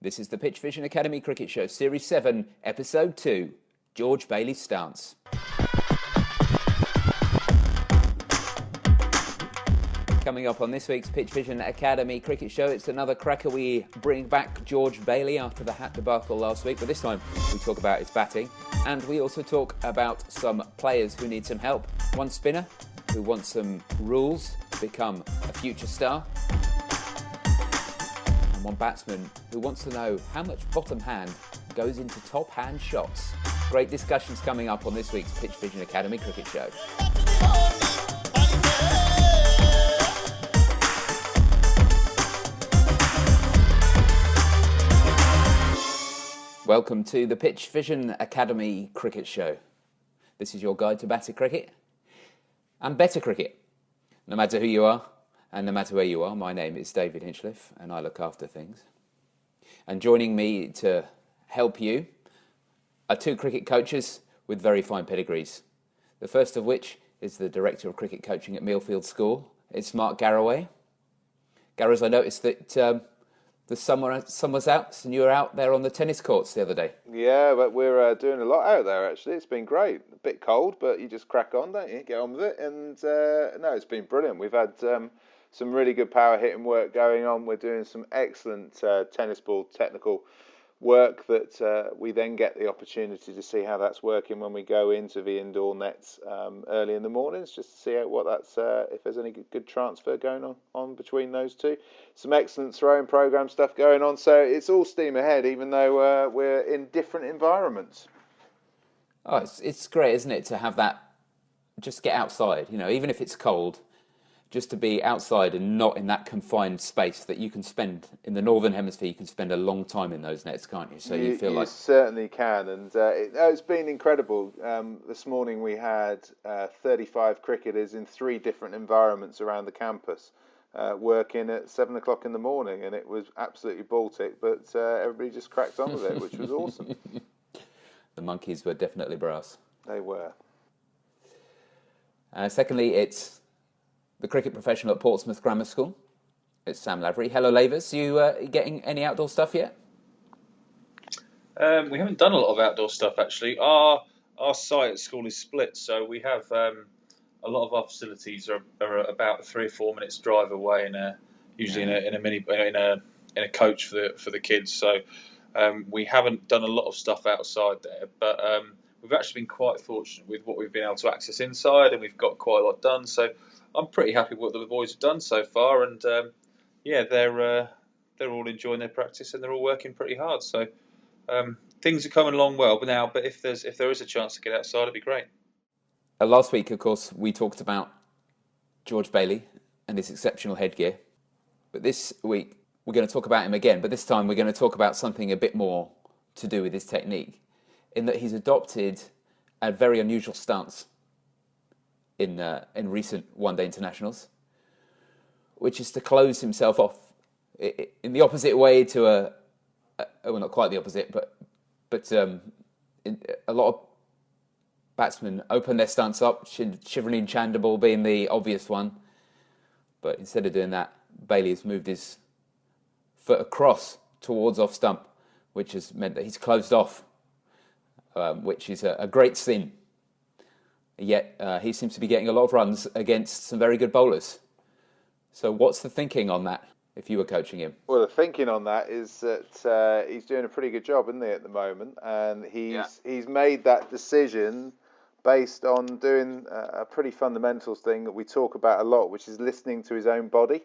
This is the PitchVision Academy Cricket Show, Series 7, Episode 2, George Bailey's Stance. Coming up on this week's PitchVision Academy Cricket Show, it's another cracker. We bring back George Bailey after the hat debacle last week, but this time we talk about his batting, and we also talk about some players who need some help. One spinner who wants some rules to become a future star, and one batsman who wants to know how much bottom hand goes into top hand shots. Great discussions coming up on this week's PitchVision Academy Cricket Show. Welcome to the PitchVision Academy Cricket Show. This is your guide to batter cricket and better cricket. No matter who you are and no matter where you are, my name is David Hinchliffe and I look after things. And joining me to help you are two cricket coaches with very fine pedigrees. The first of which is the Director of Cricket Coaching at Millfield School. It's Mark Garaway. Garrows, I noticed that the summer's out, and you were out there on the tennis courts the other day. Yeah, but we're doing a lot out there, actually. It's been great. A bit cold, but you just crack on, don't you? Get on with it. And no, it's been brilliant. We've had some really good power hitting work going on. We're doing some excellent tennis ball technical work that we then get the opportunity to see how that's working when we go into the indoor nets early in the mornings, just to see what that's if there's any good transfer going on between those two. Some excellent throwing program stuff going on, so it's all steam ahead, even though we're in different environments. Oh, it's great, isn't it, to have that, just get outside, you know, even if it's cold, just to be outside and not in that confined space that you can spend in the Northern Hemisphere. You can spend a long time in those nets, can't you? So you feel like... You certainly can, and it's been incredible. This morning we had 35 cricketers in 3 different environments around the campus working at 7 o'clock in the morning, and it was absolutely Baltic, but everybody just cracked on with it, which was awesome. The monkeys were definitely brass. They were. Secondly, it's the cricket professional at Portsmouth Grammar School. It's Sam Lavery. Hello, Lavers. You getting any outdoor stuff yet? We haven't done a lot of outdoor stuff, actually. Our site at school is split, so we have a lot of our facilities are about 3 or 4 minutes drive away, usually in a coach for the kids. So we haven't done a lot of stuff outside there, but we've actually been quite fortunate with what we've been able to access inside, and we've got quite a lot done. So I'm pretty happy with what the boys have done so far, and they're all enjoying their practice and they're all working pretty hard. So things are coming along well. But if there is a chance to get outside, it'd be great. Last week, of course, we talked about George Bailey and his exceptional headgear. But this week, we're going to talk about him again. But this time, we're going to talk about something a bit more to do with his technique, in that he's adopted a very unusual stance in recent one-day internationals, which is to close himself off in the opposite way to well, not quite the opposite, but a lot of batsmen open their stance up, Shivani Chandimal being the obvious one, but instead of doing that, Bailey has moved his foot across towards off stump, which has meant that he's closed off, which is a great sin. Yet he seems to be getting a lot of runs against some very good bowlers. So what's the thinking on that, if you were coaching him? Well, the thinking on that is that he's doing a pretty good job, isn't he, at the moment? And he's made that decision based on doing a pretty fundamentals thing that we talk about a lot, which is listening to his own body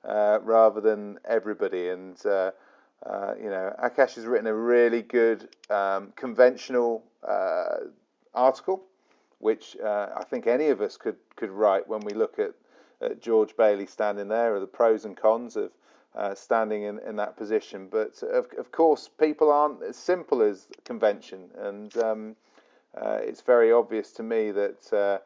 rather than everybody. And Akash has written a really good conventional article, which I think any of us could write when we look at George Bailey standing there, or the pros and cons of standing in that position. But of course, people aren't as simple as convention, and it's very obvious to me that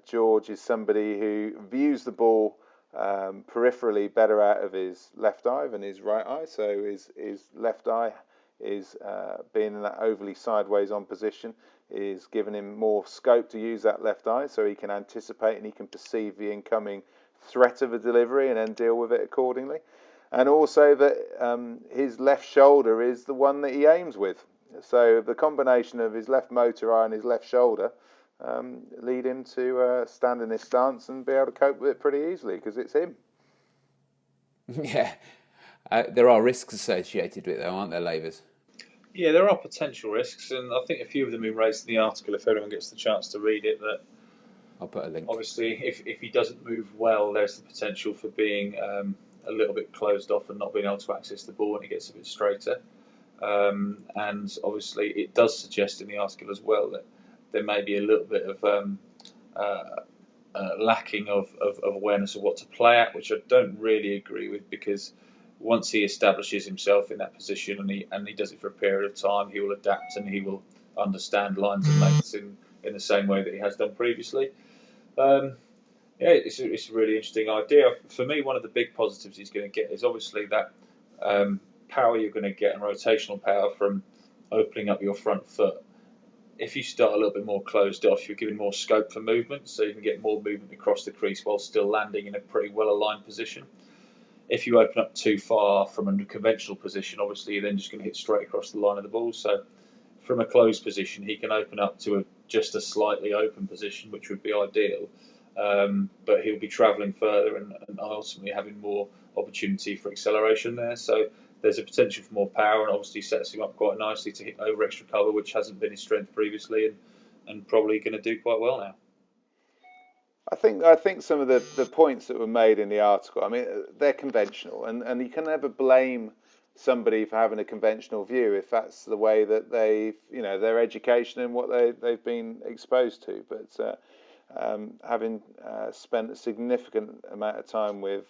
George is somebody who views the ball peripherally better out of his left eye than his right eye. So his left eye is being in that overly sideways on position is giving him more scope to use that left eye, so he can anticipate and he can perceive the incoming threat of a delivery and then deal with it accordingly. and also that his left shoulder is the one that he aims with. So the combination of his left motor eye and his left shoulder lead him to stand in this stance and be able to cope with it pretty easily because it's him. Yeah, there are risks associated with it, though, aren't there, Lavers? Yeah, there are potential risks, and I think a few of them have been raised in the article. If everyone gets the chance to read it, that I'll put a link. Obviously, if he doesn't move well, there's the potential for being a little bit closed off and not being able to access the ball when it gets a bit straighter. And obviously, it does suggest in the article as well that there may be a little bit of lacking of awareness of what to play at, which I don't really agree with, because once he establishes himself in that position and he does it for a period of time, he will adapt and he will understand lines and lengths in the same way that he has done previously. Yeah, it's a really interesting idea. For me, one of the big positives he's going to get is obviously that power you're going to get and rotational power from opening up your front foot. If you start a little bit more closed off, you're giving more scope for movement, so you can get more movement across the crease while still landing in a pretty well-aligned position. If you open up too far from a conventional position, obviously you're then just going to hit straight across the line of the ball. So from a closed position, he can open up to just a slightly open position, which would be ideal. But he'll be travelling further and ultimately having more opportunity for acceleration there. So there's a potential for more power, and obviously sets him up quite nicely to hit over extra cover, which hasn't been his strength previously, and probably going to do quite well now. I think some of the points that were made in the article, I mean, they're conventional, and you can never blame somebody for having a conventional view if that's the way that they've, their education and what they've been exposed to. But having spent a significant amount of time with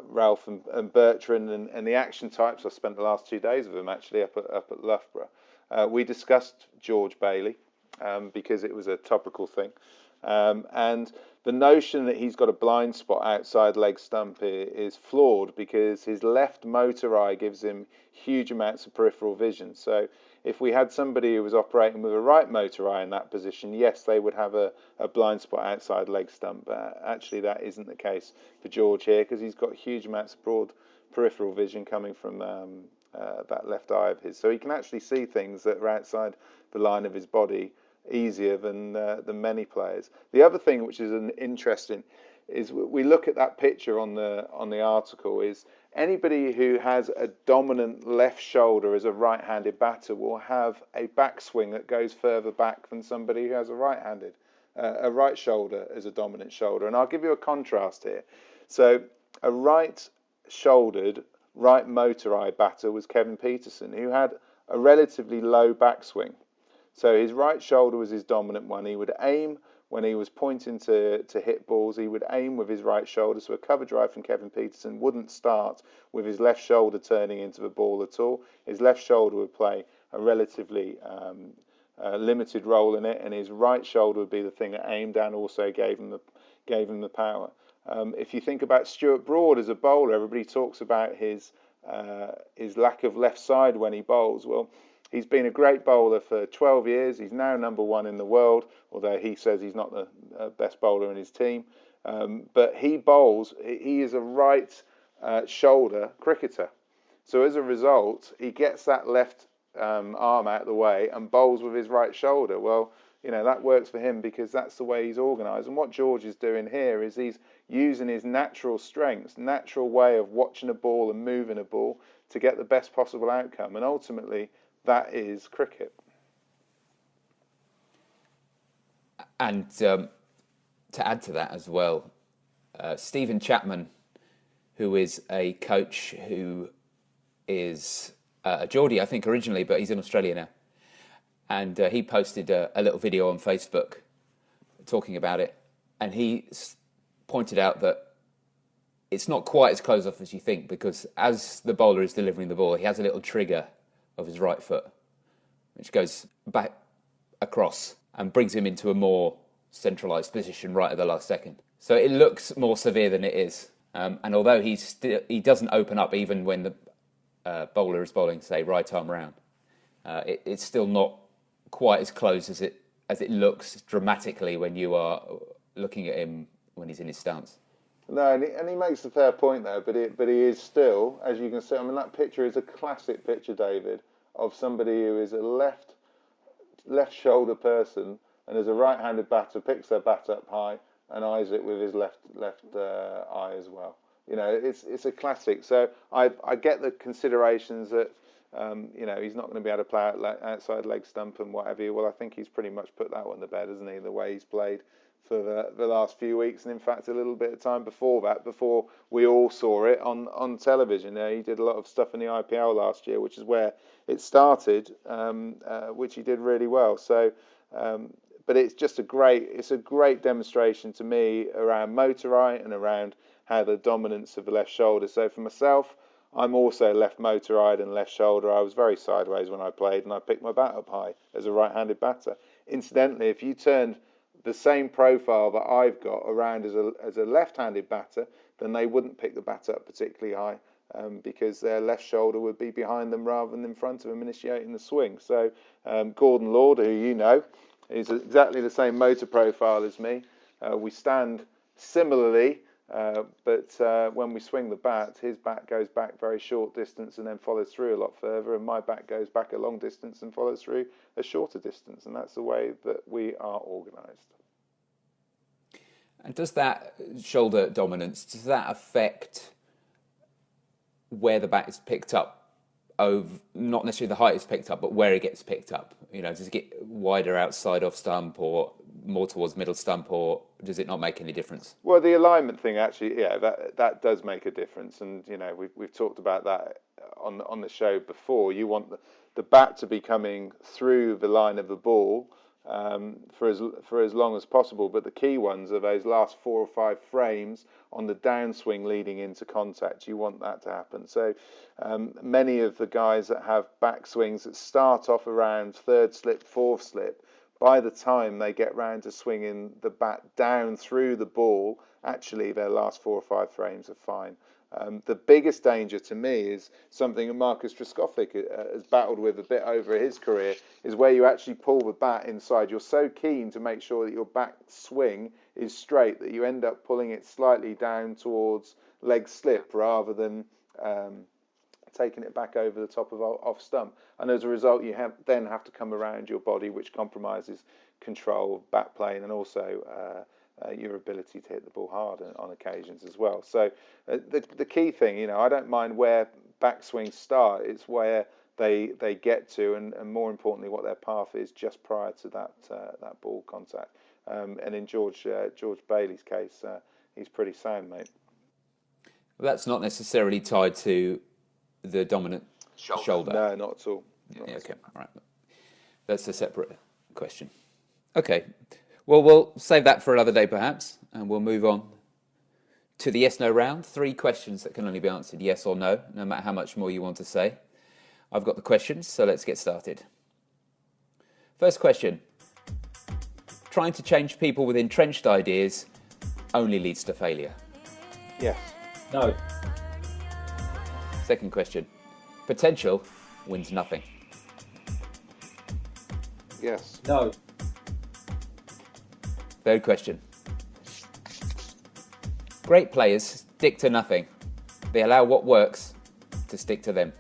Ralph and Bertrand and the action types, I spent the last 2 days with them actually up at Loughborough. We discussed George Bailey because it was a topical thing. And the notion that he's got a blind spot outside leg stump is flawed, because his left motor eye gives him huge amounts of peripheral vision. So if we had somebody who was operating with a right motor eye in that position, yes, they would have a blind spot outside leg stump. But actually, that isn't the case for George here, because he's got huge amounts of broad peripheral vision coming from that left eye of his. So he can actually see things that are outside the line of his body easier than many players. The other thing which is interesting is we look at that picture on the article, is anybody who has a dominant left shoulder as a right-handed batter will have a backswing that goes further back than somebody who has a right shoulder as a dominant shoulder. And I'll give you a contrast here. So a right-shouldered, right motor eye batter was Kevin Peterson, who had a relatively low backswing. So his right shoulder was his dominant one. He would aim when he was pointing to hit balls. He would aim with his right shoulder. So a cover drive from Kevin Peterson wouldn't start with his left shoulder turning into the ball at all. His left shoulder would play a relatively limited role in it, and his right shoulder would be the thing that aimed and also gave him the power. If you think about Stuart Broad as a bowler, everybody talks about his lack of left side when he bowls. Well, he's been a great bowler for 12 years. He's now #1 in the world, although he says he's not the best bowler in his team. But he bowls, he is a right shoulder cricketer. So as a result, he gets that left arm out of the way and bowls with his right shoulder. Well, that works for him because that's the way he's organised. And what George is doing here is he's using his natural strengths, natural way of watching a ball and moving a ball to get the best possible outcome. And ultimately, that is cricket. And to add to that as well, Stephen Chapman, who is a coach who is a Geordie, I think, originally, but he's in Australia now. And he posted a little video on Facebook talking about it. And he pointed out that it's not quite as close off as you think, because as the bowler is delivering the ball, he has a little trigger of his right foot, which goes back across and brings him into a more centralised position right at the last second. So it looks more severe than it is. And although he doesn't open up even when the bowler is bowling, say, right arm round, it's still not quite as close as it looks dramatically when you are looking at him when he's in his stance. No, and he makes a fair point there, but he is still, as you can see. I mean, that picture is a classic picture, David, of somebody who is a left shoulder person, and as a right-handed batter picks their bat up high and eyes it with his left eye as well. You know, it's a classic. So I get the considerations that you know, he's not going to be able to play outside leg stump and whatever. Well, I think he's pretty much put that one to bed, hasn't he? The way he's played for the last few weeks, and in fact a little bit of time before that, before we all saw it on television. He did a lot of stuff in the IPL last year, which is where it started, which he did really well. So, but it's just a great demonstration to me around motor right and around how the dominance of the left shoulder. So for myself, I'm also left motor-eyed and left shoulder. I was very sideways when I played, and I picked my bat up high as a right-handed batter. Incidentally, if you turned the same profile that I've got around as a left-handed batter, then they wouldn't pick the bat up particularly high, because their left shoulder would be behind them rather than in front of them, initiating the swing. So Gordon Lauder, who you know, is exactly the same motor profile as me. We stand similarly. But when we swing the bat, his bat goes back very short distance and then follows through a lot further, and my bat goes back a long distance and follows through a shorter distance, and that's the way that we are organised. And does that shoulder dominance, does that affect where the bat is picked up? Not necessarily the height is picked up, but where it gets picked up. You know, does it get wider outside off stump or more towards middle stump, or does it not make any difference? Well, the alignment thing actually, yeah, that does make a difference, and you know we've talked about that on the show before. You want the bat to be coming through the line of the ball for as long as possible, but the key ones are those last 4 or 5 frames on the downswing leading into contact. You want that to happen. So many of the guys that have backswings that start off around 3rd slip, 4th slip, by the time they get round to swinging the bat down through the ball, actually their last 4 or 5 frames are fine. The biggest danger to me is something that Marcus Trescothick has battled with a bit over his career, is where you actually pull the bat inside. You're so keen to make sure that your back swing is straight that you end up pulling it slightly down towards leg slip rather than taking it back over the top of off stump, and as a result you then have to come around your body, which compromises control, bat plane, and also your ability to hit the ball hard on occasions as well. So the key thing, you know, I don't mind where backswings start, it's where they get to, and more importantly what their path is just prior to that ball contact. And in George Bailey's case, he's pretty sound, mate. Well, that's not necessarily tied to the dominant shoulder. No, not at all. Okay, all right. That's a separate question. Okay, well, we'll save that for another day perhaps, and we'll move on to the yes-no round. 3 questions that can only be answered yes or no, no matter how much more you want to say. I've got the questions, so let's get started. First question. Trying to change people with entrenched ideas only leads to failure. Yes. No. Second question. Potential wins nothing. Yes. No. Third question. Great players stick to nothing. They allow what works to stick to them.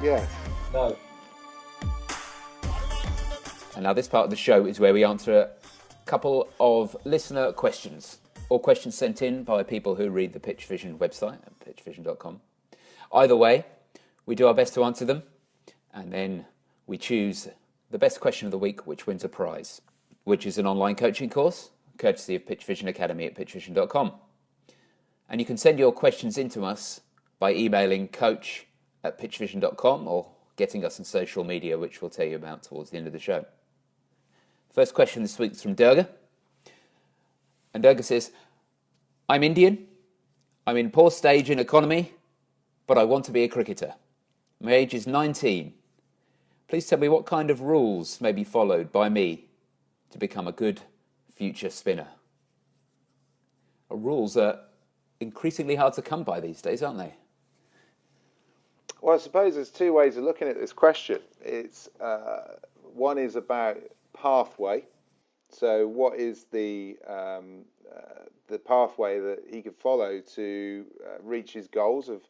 Yes. No. And now this part of the show is where we answer a couple of listener questions, or questions sent in by people who read the PitchVision website at pitchvision.com. Either way, we do our best to answer them, and then we choose the best question of the week, which wins a prize, which is an online coaching course, courtesy of PitchVision Academy at pitchvision.com. And you can send your questions in to us by emailing coach@pitchvision.com or getting us on social media, which we'll tell you about towards the end of the show. First question this week is from Durga. And Durga says, I'm Indian, I'm in poor stage in economy, but I want to be a cricketer. My age is 19. Please tell me what kind of rules may be followed by me to become a good future spinner. Rules are increasingly hard to come by these days, aren't they? Well, I suppose there's 2 ways of looking at this question. It's one is about pathway. So what is the pathway that he could follow to reach his goals of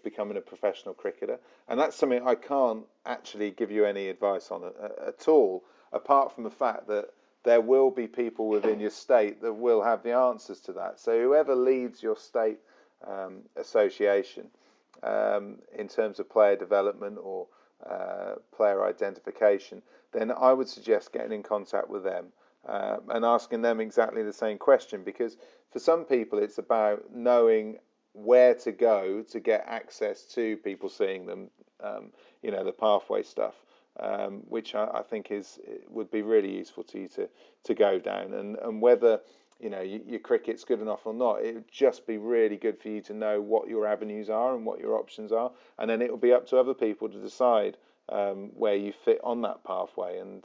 becoming a professional cricketer? And that's something I can't actually give you any advice on at all, apart from the fact that there will be people within your state that will have the answers to that. So whoever leads your state association in terms of player development or player identification, then I would suggest getting in contact with them and asking them exactly the same question, because for some people it's about knowing where to go to get access to people seeing them, the pathway stuff, which I think would be really useful to you to go down, and whether your cricket's good enough or not, it would just be really good for you to know what your avenues are and what your options are, and then it will be up to other people to decide where you fit on that pathway. And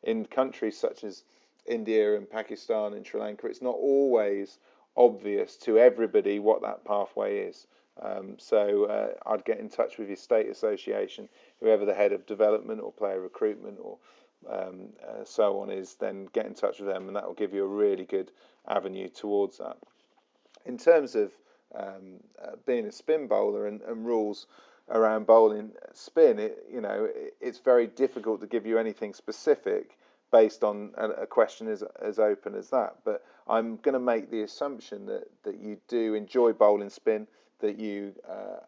in countries such as India and Pakistan and Sri Lanka, it's not always obvious to everybody what that pathway is. So I'd get in touch with your state association, whoever the head of development or player recruitment or so on is, then get in touch with them, and that will give you a really good avenue towards that. In terms of being a spin bowler and rules around bowling spin, it's very difficult to give you anything specific based on a question as open as that. But I'm going to make the assumption that you do enjoy bowling spin, that you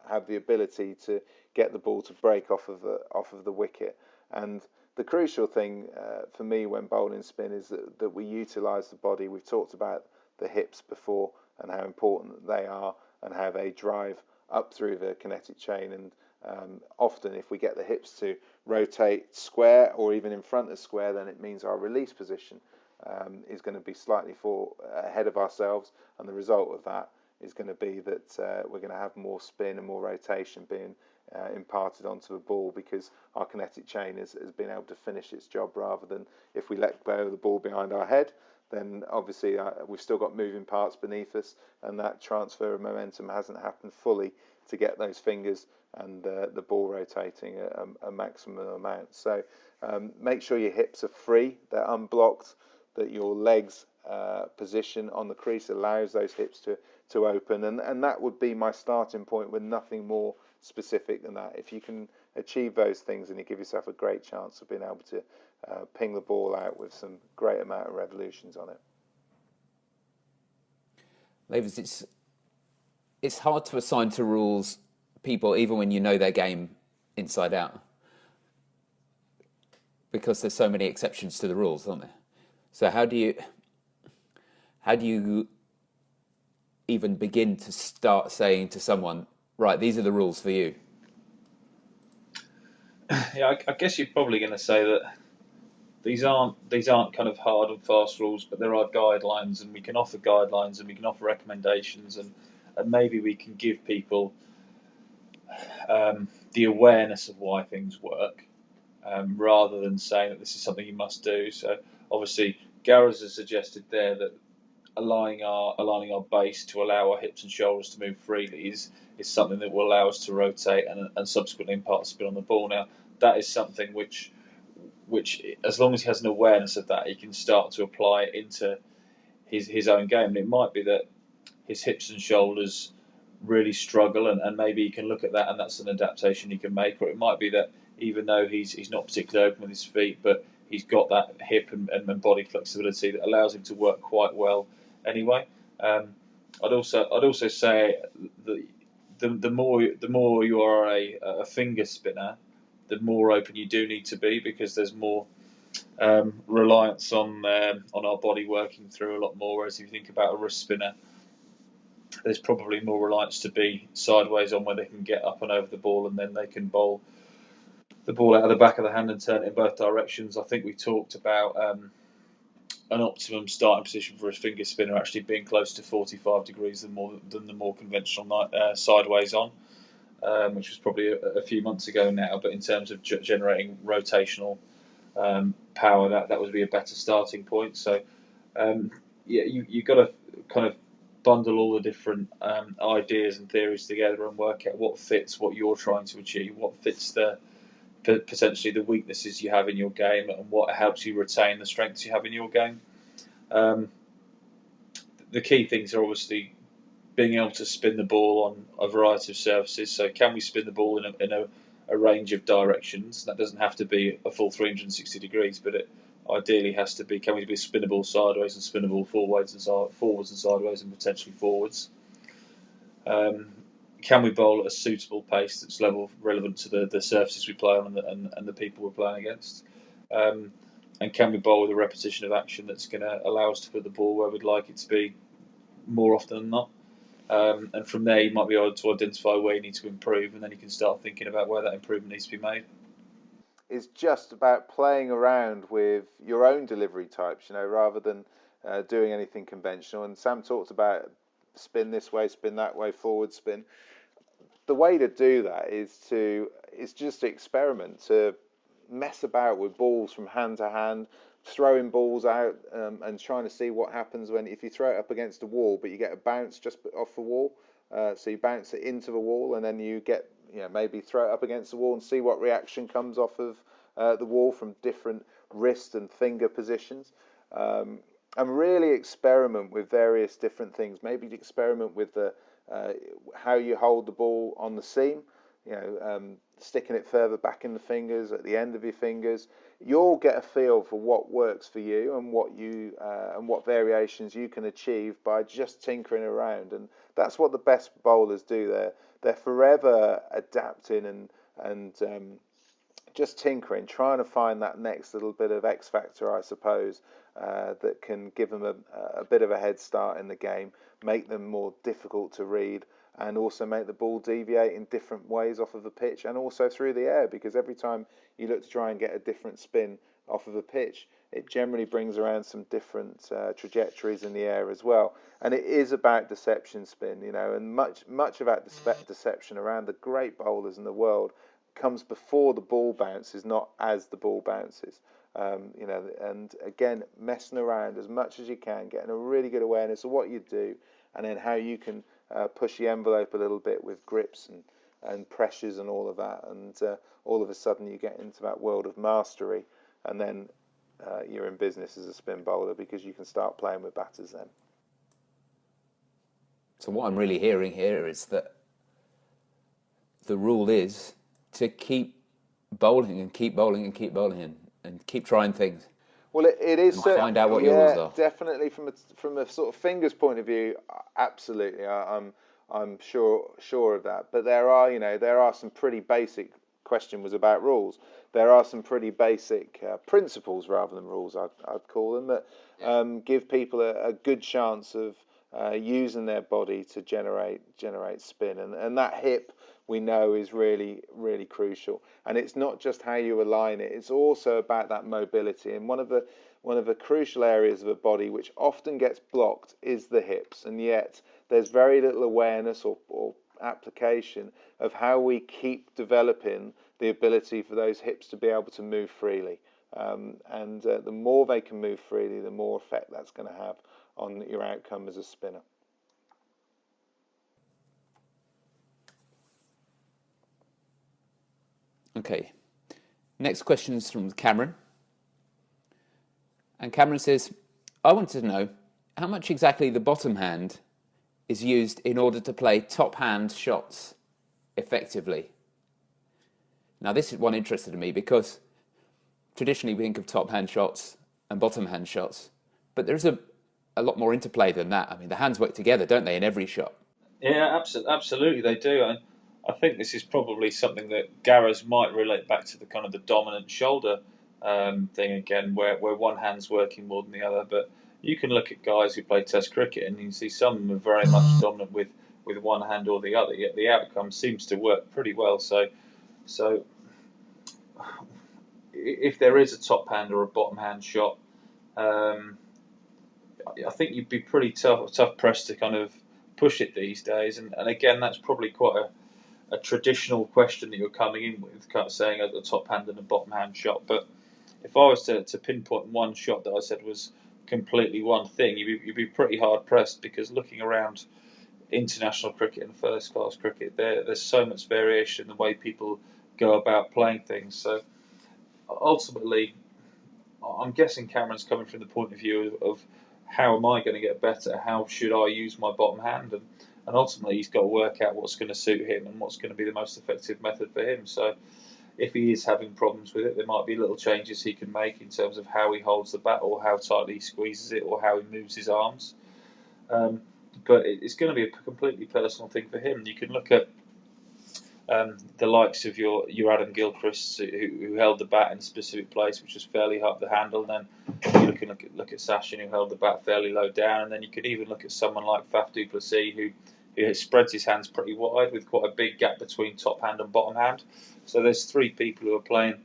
have the ability to get the ball to break off of the wicket. And the crucial thing for me when bowling spin is that we utilise the body. We've talked about the hips before and how important they are and how they drive up through the kinetic chain. And often if we get the hips to rotate square or even in front of square, then it means our release position is going to be slightly ahead of ourselves, and the result of that is going to be that we're going to have more spin and more rotation being imparted onto the ball, because our kinetic chain has been able to finish its job, rather than if we let go of the ball behind our head, then obviously we've still got moving parts beneath us, and that transfer of momentum hasn't happened fully to get those fingers and the ball rotating a maximum amount. So make sure your hips are free, they're unblocked, that your legs position on the crease allows those hips to open, and that would be my starting point, with nothing more specific than that. If you can achieve those things, then you give yourself a great chance of being able to ping the ball out with some great amount of revolutions on it. Lavers, it's hard to assign to rules people even when you know their game inside out, because there's so many exceptions to the rules, aren't there? So how do you even begin to start saying to someone, right, these are the rules for you? Yeah, I guess you're probably going to say that these aren't kind of hard and fast rules, but there are guidelines, and we can offer guidelines and we can offer recommendations, and maybe we can give people the awareness of why things work, rather than saying that this is something you must do. So obviously, Gareth has suggested there that aligning our base to allow our hips and shoulders to move freely is something that will allow us to rotate and subsequently impart spin on the ball. Now, that is something which as long as he has an awareness of that, he can start to apply it into his own game. And it might be that his hips and shoulders really struggle, and maybe he can look at that, and that's an adaptation he can make. Or it might be that even though he's not particularly open with his feet, but he's got that hip and body flexibility that allows him to work quite well anyway. I'd also say that the more you are a finger spinner, the more open you do need to be, because there's more reliance on our body working through a lot more. Whereas if you think about a wrist spinner, there's probably more reliance to be sideways on, where they can get up and over the ball, and then they can bowl the ball out of the back of the hand and turn it in both directions. I think we talked about an optimum starting position for a finger spinner actually being close to 45 degrees than the more conventional sideways on, which was probably a few months ago now. But in terms of generating rotational power, that would be a better starting point. So you've got to kind of bundle all the different ideas and theories together and work out what fits what you're trying to achieve, what fits potentially the weaknesses you have in your game, and what helps you retain the strengths you have in your game. The key things are obviously being able to spin the ball on a variety of surfaces. So can we spin the ball in a range of directions? That doesn't have to be a full 360 degrees, but it ideally has to be, can we spin the ball sideways and spin the ball forwards and sideways and potentially forwards? Can we bowl at a suitable pace that's relevant to the surfaces we play on and the people we're playing against? And can we bowl with a repetition of action that's going to allow us to put the ball where we'd like it to be more often than not? And from there, you might be able to identify where you need to improve, and then you can start thinking about where that improvement needs to be made. It's just about playing around with your own delivery types, rather than doing anything conventional. And Sam talked about spin this way, spin that way, forward spin. The way to do that is just to experiment, to mess about with balls from hand to hand, throwing balls out and trying to see what happens if you throw it up against a wall, but you get a bounce just off the wall. So you bounce it into the wall, and then you get, maybe throw it up against the wall and see what reaction comes off of the wall from different wrist and finger positions. And really experiment with various different things. Maybe experiment with how you hold the ball on the seam, sticking it further back in the fingers, at the end of your fingers. You'll get a feel for what works for you and what variations you can achieve by just tinkering around. And that's what the best bowlers do. They're forever adapting and just tinkering, trying to find that next little bit of X factor, I suppose, that can give them a bit of a head start in the game, make them more difficult to read, and also make the ball deviate in different ways off of the pitch and also through the air, because every time you look to try and get a different spin off of a pitch, it generally brings around some different trajectories in the air as well. And it is about deception spin, and much of that deception around the great bowlers in the world comes before the ball bounces, not as the ball bounces. And again, messing around as much as you can, getting a really good awareness of what you do, and then how you can push the envelope a little bit with grips and pressures and all of that, and all of a sudden you get into that world of mastery, and then you're in business as a spin bowler, because you can start playing with batters then. So what I'm really hearing here is that the rule is to keep bowling and keep bowling and keep bowling and keep trying things. Well, it is. And find out what your rules are. Definitely from a sort of fingers point of view, absolutely. I'm sure of that. But there are some pretty basic. Question was about rules. There are some pretty basic principles rather than rules, I'd call them, that give people a good chance of using their body to generate spin, and that hip, we know, is really, really crucial. And it's not just how you align it, it's also about that mobility. And one of the crucial areas of a body which often gets blocked is the hips, and yet there's very little awareness or application of how we keep developing the ability for those hips to be able to move freely. And the more they can move freely, the more effect that's going to have on your outcome as a spinner. Okay, next question is from Cameron. And Cameron says, I wanted to know how much exactly the bottom hand is used in order to play top hand shots effectively. Now this is one interested in me, because traditionally we think of top hand shots and bottom hand shots, but there's a lot more interplay than that. I mean, the hands work together, don't they, in every shot? Yeah, absolutely they do. I think this is probably something that Garras might relate back to the kind of the dominant shoulder thing again, where one hand's working more than the other. But you can look at guys who play Test cricket and you can see some of them are very much dominant with one hand or the other, yet the outcome seems to work pretty well. So if there is a top hand or a bottom hand shot, I think you'd be pretty tough pressed to kind of push it these days. And again, that's probably quite a traditional question that you're coming in with, kind of saying a top hand and a bottom hand shot. But if I was to pinpoint one shot that I said was completely one thing, you'd be pretty hard pressed, because looking around international cricket and first class cricket, there's so much variation in the way people go about playing things. So ultimately, I'm guessing Cameron's coming from the point of view of how am I going to get better? How should I use my bottom hand? And ultimately, he's got to work out what's going to suit him and what's going to be the most effective method for him. So if he is having problems with it, there might be little changes he can make in terms of how he holds the bat or how tightly he squeezes it or how he moves his arms. But it's going to be a completely personal thing for him. You can look at the likes of your Adam Gilchrist, who held the bat in a specific place, which was fairly up the handle. And then you can look at Sachin, who held the bat fairly low down. And then you could even look at someone like Faf du Plessis, who spreads his hands pretty wide with quite a big gap between top hand and bottom hand. So there's three people who are playing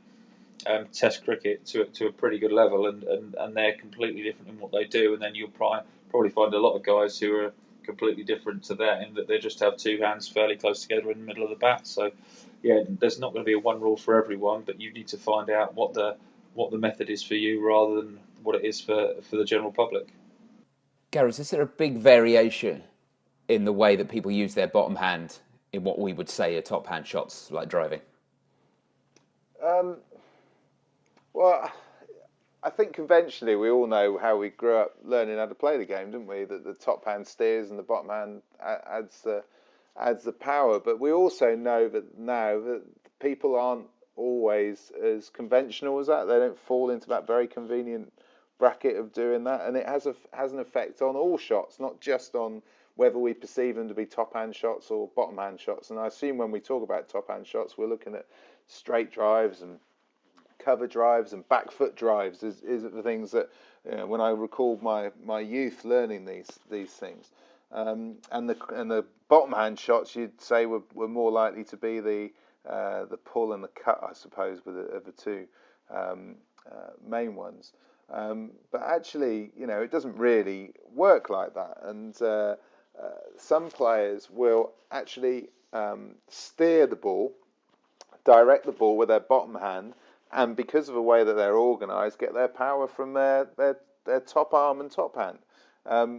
Test cricket to a pretty good level, and they're completely different in what they do. And then you'll probably find a lot of guys who are completely different to that, in that they just have two hands fairly close together in the middle of the bat. So yeah, there's not going to be a one rule for everyone, but you need to find out what the method is for you rather than what it is for the general public. Gareth, is there a big variation in the way that people use their bottom hand in what we would say are top hand shots, like driving? Well, I think conventionally we all know how we grew up learning how to play the game, didn't we? That the top hand steers and the bottom hand adds the power. But we also know that now that people aren't always as conventional as that. They don't fall into that very convenient bracket of doing that, and it has an effect on all shots, not just on whether we perceive them to be top hand shots or bottom hand shots. And I assume when we talk about top hand shots, we're looking at straight drives and cover drives and back foot drives is the things that, when I recall my youth learning these things, and the bottom hand shots you'd say were more likely to be the pull and the cut, I suppose, were the two main ones. But actually, it doesn't really work like that, and some players will actually steer the ball, direct the ball with their bottom hand, and because of the way that they're organised, get their power from their top arm and top hand.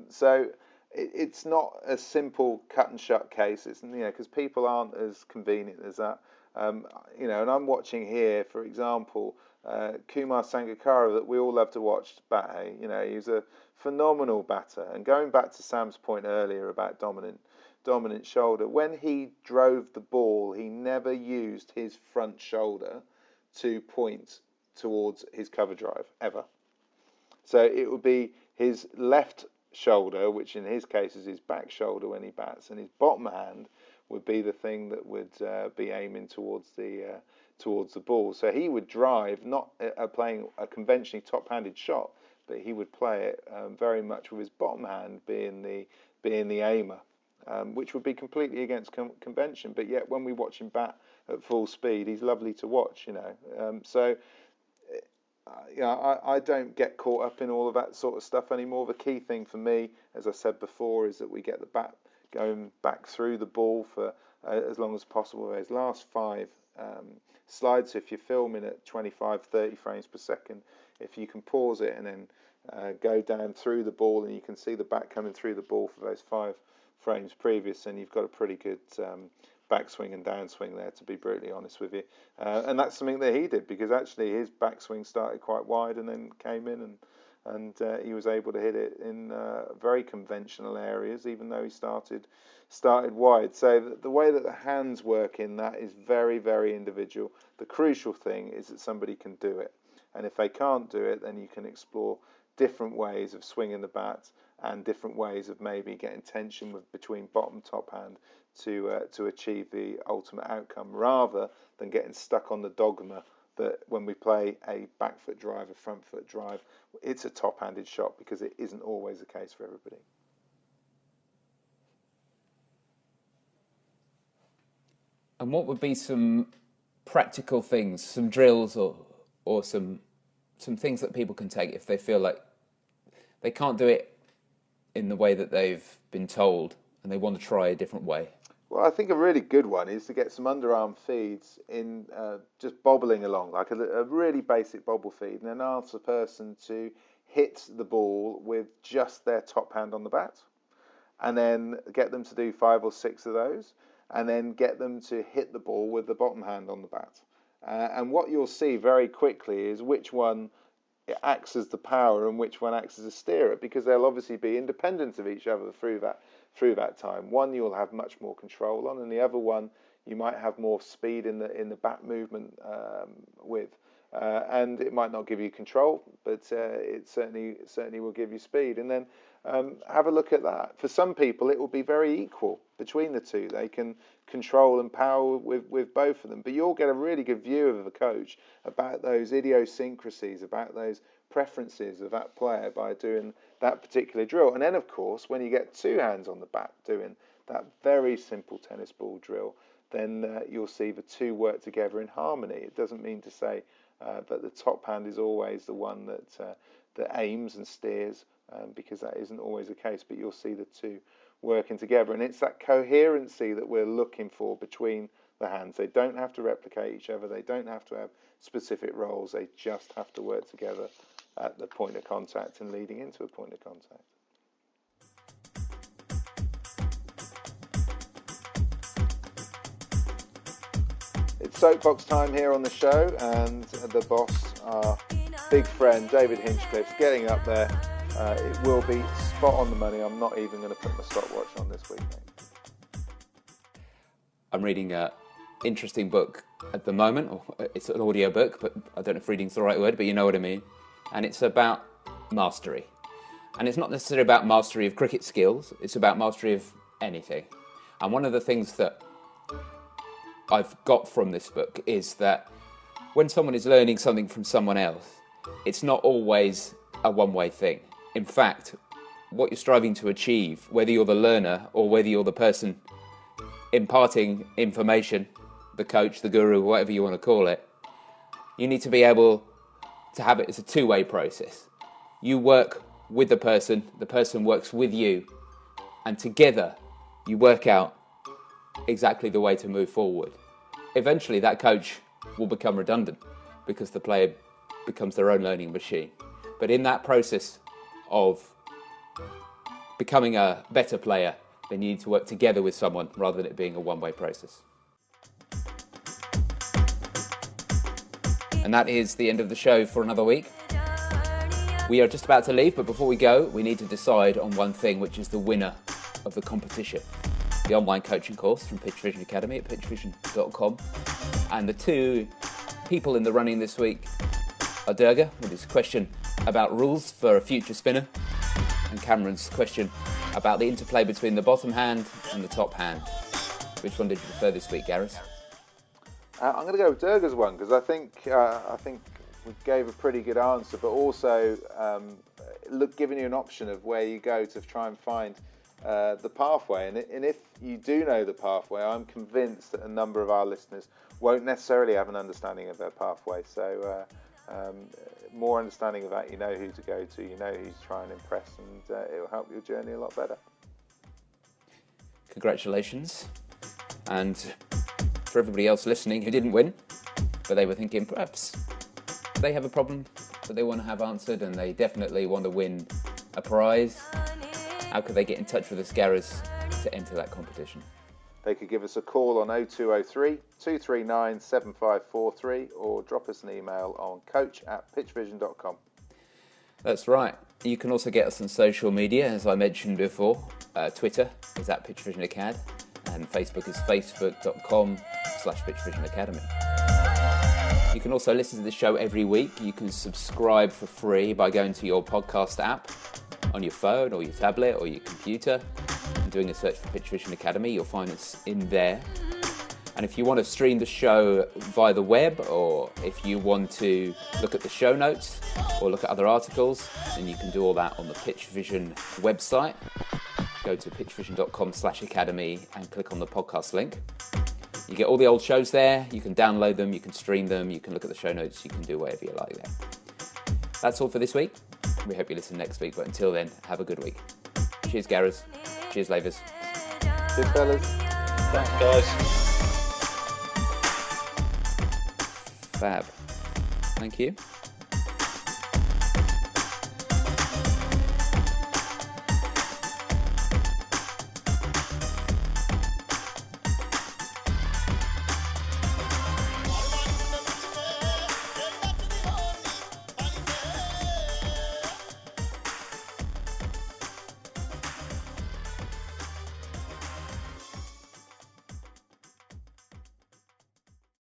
So it's not a simple cut and shut case. It's because people aren't as convenient as that. And I'm watching here, for example, Kumar Sangakkara, that we all love to watch bat. He's a phenomenal batter. And going back to Sam's point earlier about dominant shoulder, when he drove the ball, he never used his front shoulder to point towards his cover drive, ever. So it would be his left shoulder, which in his case is his back shoulder when he bats, and his bottom hand would be the thing that would be aiming towards the ball. So he would drive, not playing a conventionally top-handed shot, but he would play it very much with his bottom hand being the aimer, which would be completely against convention. But yet, when we watch him bat at full speed, he's lovely to watch. I don't get caught up in all of that sort of stuff anymore. The key thing for me, as I said before, is that we get the bat going back through the ball for as long as possible. Those last 5 slides, if you're filming at 25, 30 frames per second, if you can pause it and then go down through the ball and you can see the bat coming through the ball for those 5 frames previous, then you've got a pretty good backswing and downswing there, to be brutally honest with you. And that's something that he did, because actually his backswing started quite wide and then came in, and he was able to hit it in very conventional areas, even though he started wide. So the way that the hands work in that is very, very individual. The crucial thing is that somebody can do it, and if they can't do it, then you can explore different ways of swinging the bat and different ways of maybe getting tension between bottom top hand to achieve the ultimate outcome, rather than getting stuck on the dogma that when we play a back foot drive, a front foot drive, it's a top-handed shot, because it isn't always the case for everybody. And what would be some practical things, some drills or some things that people can take if they feel like they can't do it in the way that they've been told and they want to try a different way? Well, I think a really good one is to get some underarm feeds in, just bobbling along, like a really basic bobble feed, and then ask the person to hit the ball with just their top hand on the bat, and then get them to do 5 or 6 of those, and then get them to hit the ball with the bottom hand on the bat. And what you'll see very quickly is which one it acts as the power and which one acts as a steerer, because they'll obviously be independent of each other through that time. One you'll have much more control on, and the other one you might have more speed in the bat movement with. And it might not give you control, but it certainly will give you speed. And then have a look at that. For some people, it will be very equal between the two. They can control and power with both of them. But you'll get a really good view of a coach about those idiosyncrasies, about those preferences of that player by doing that particular drill. And then, of course, when you get two hands on the bat doing that very simple tennis ball drill, then you'll see the two work together in harmony. It doesn't mean to say that the top hand is always the one that aims and steers, because that isn't always the case, but you'll see the two working together. And it's that coherency that we're looking for between the hands. They don't have to replicate each other. They don't have to have specific roles. They just have to work together at the point of contact and leading into a point of contact. It's soapbox time here on the show, and the boss, our big friend David Hinchliffe, is getting up there. It will be spot on the money. I'm not even going to put my stopwatch on this week, mate. I'm reading an interesting book at the moment. It's an audio book, but I don't know if reading's the right word, but you know what I mean. And it's about mastery. And it's not necessarily about mastery of cricket skills. It's about mastery of anything. And one of the things that I've got from this book is that when someone is learning something from someone else, it's not always a one-way thing. In fact, what you're striving to achieve, whether you're the learner or whether you're the person imparting information, the coach, the guru, whatever you want to call it, you need to be able to have it as a two-way process. You work with the person works with you, and together you work out exactly the way to move forward. Eventually that coach will become redundant because the player becomes their own learning machine. But in that process of becoming a better player, then you need to work together with someone rather than it being a one-way process. And that is the end of the show for another week. We are just about to leave, but before we go, we need to decide on one thing, which is the winner of the competition. The online coaching course from PitchVision Academy at pitchvision.com. And the two people in the running this week are Durga with his question about rules for a future spinner, and Cameron's question about the interplay between the bottom hand and the top hand. Which one did you prefer this week, Gareth? I'm going to go with Durga's one, because I think we gave a pretty good answer, but also giving you an option of where you go to try and find the pathway. And if you do know the pathway, I'm convinced that a number of our listeners won't necessarily have an understanding of their pathway. So more understanding of that, you know who to go to, you know who to try and impress, and it will help your journey a lot better. Congratulations. And for everybody else listening who didn't win, but they were thinking perhaps they have a problem that they want to have answered and they definitely want to win a prize, how could they get in touch with us, Gareth, to enter that competition? They could give us a call on 0203 239 7543 or drop us an email on coach@pitchvision.com. That's right. You can also get us on social media, as I mentioned before. Twitter is @PitchVisionAcad and Facebook is facebook.com/PitchVisionAcademy. You can also listen to the show every week. You can subscribe for free by going to your podcast app on your phone or your tablet or your computer and doing a search for PitchVision Academy. You'll find us in there. And if you want to stream the show via the web, or if you want to look at the show notes or look at other articles, then you can do all that on the PitchVision website. Go to pitchvision.com/academy and click on the podcast link. You get all the old shows there. You can download them, you can stream them, you can look at the show notes, you can do whatever you like there. That's all for this week. We hope you listen next week, but until then, have a good week. Cheers, Gareth. Cheers, Lavers. Cheers, fellas. Thanks, guys. Fab. Thank you.